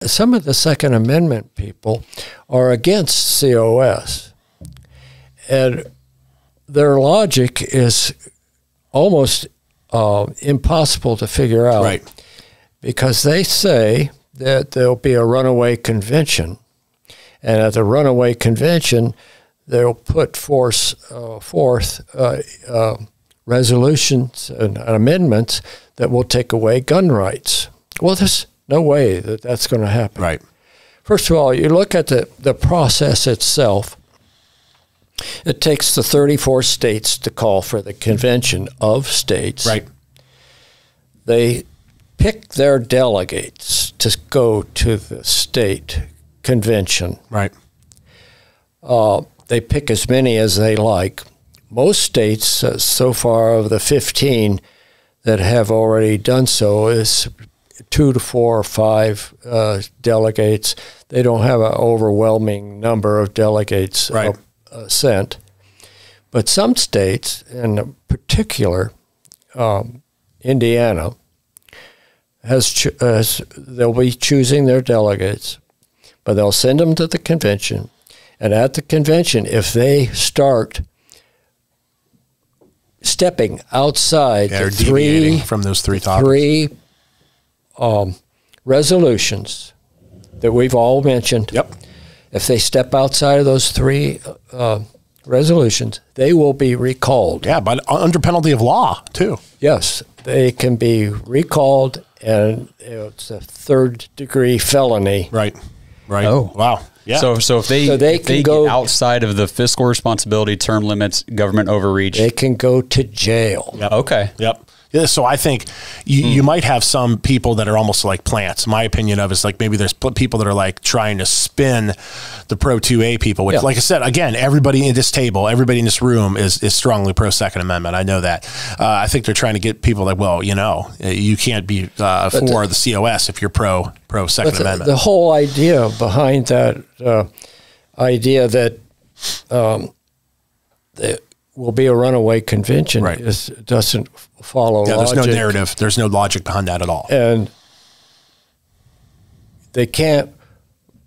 some of the Second Amendment people are against COS. And their logic is almost impossible to figure out. Right. Because they say that there'll be a runaway convention. And at the runaway convention, they'll put forth resolutions and amendments that will take away gun rights. Well, there's no way that that's going to happen. Right. First of all, you look at the process itself. It takes the 34 states to call for the convention of states. Right. They pick their delegates to go to the state convention. Right. They pick as many as they like. Most states, so far of the 15 that have already done so, is 2 to 4 or 5 delegates. They don't have an overwhelming number of delegates sent. But some states, in particular Indiana, they'll be choosing their delegates, but they'll send them to the convention. And at the convention, if they start stepping outside the from those three topics, resolutions that we've all mentioned, if they step outside of those 3 resolutions, they will be recalled. Yeah, but under penalty of law, too. Yes, they can be recalled, and it's a 3rd-degree felony. Right. Right. Oh, wow. Yeah. So if they get outside of the fiscal responsibility, term limits, government overreach, they can go to jail. Yep. Okay. Yep. Yeah, so I think you might have some people that are almost like plants. My opinion of is like maybe there's people that are like trying to spin the pro 2A people, which, like I said, again, everybody in this table, everybody in this room is strongly pro Second Amendment. I know that. I think they're trying to get people like, well, you know, you can't be for the COS if you're pro Second Amendment. The whole idea behind that idea that will be a runaway convention doesn't follow logic. There's no narrative. There's no logic behind that at all. And they can't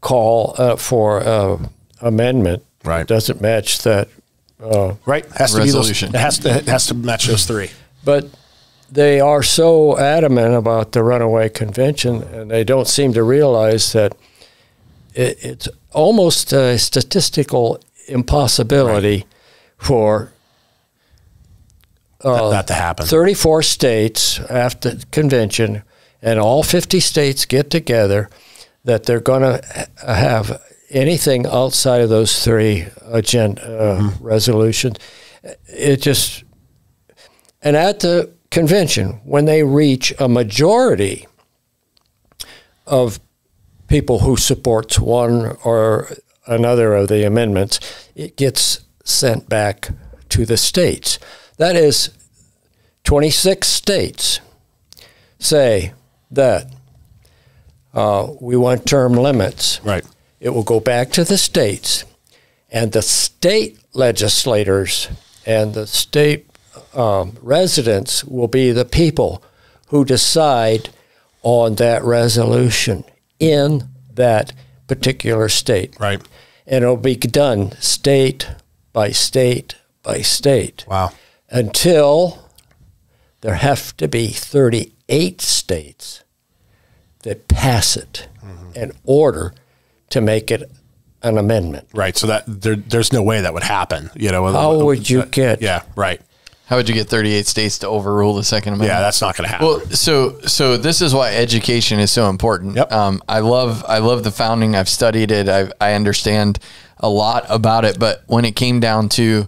call for amendment. Right. It doesn't match that. Has to resolution. Be those, it has to match those 3. But they are so adamant about the runaway convention, and they don't seem to realize that it's almost a statistical impossibility for that to happen. 34 states after the convention, and all 50 states get together, that they're going to have anything outside of those 3 agenda resolutions. It just, and at the convention, when they reach a majority of people who supports one or another of the amendments, it gets sent back to the states. That is, 26 states say that we want term limits. Right. It will go back to the states, and the state legislators and the state residents will be the people who decide on that resolution in that particular state. Right. And it'll be done state by state by state. Wow. Until there have to be 38 states that pass it in order to make it an amendment. Right. So that there's no way that would happen. You know, how would you get? Yeah. Right. How would you get 38 states to overrule the Second Amendment? Yeah, that's not going to happen. Well, so this is why education is so important. Yep. I love the founding. I've studied it. I understand a lot about it. But when it came down to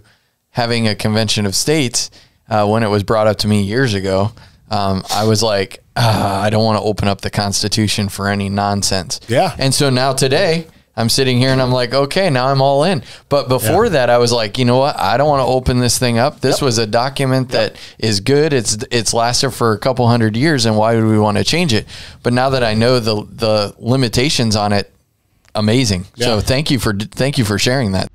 having a convention of states, when it was brought up to me years ago, I was like, I don't want to open up the Constitution for any nonsense. Yeah. And so now today, I'm sitting here and I'm like, okay, now I'm all in. But before that, I was like, you know what? I don't want to open this thing up. This was a document that is good. It's lasted for a couple hundred years, and why would we want to change it? But now that I know the limitations on it, amazing. So thank you for sharing that.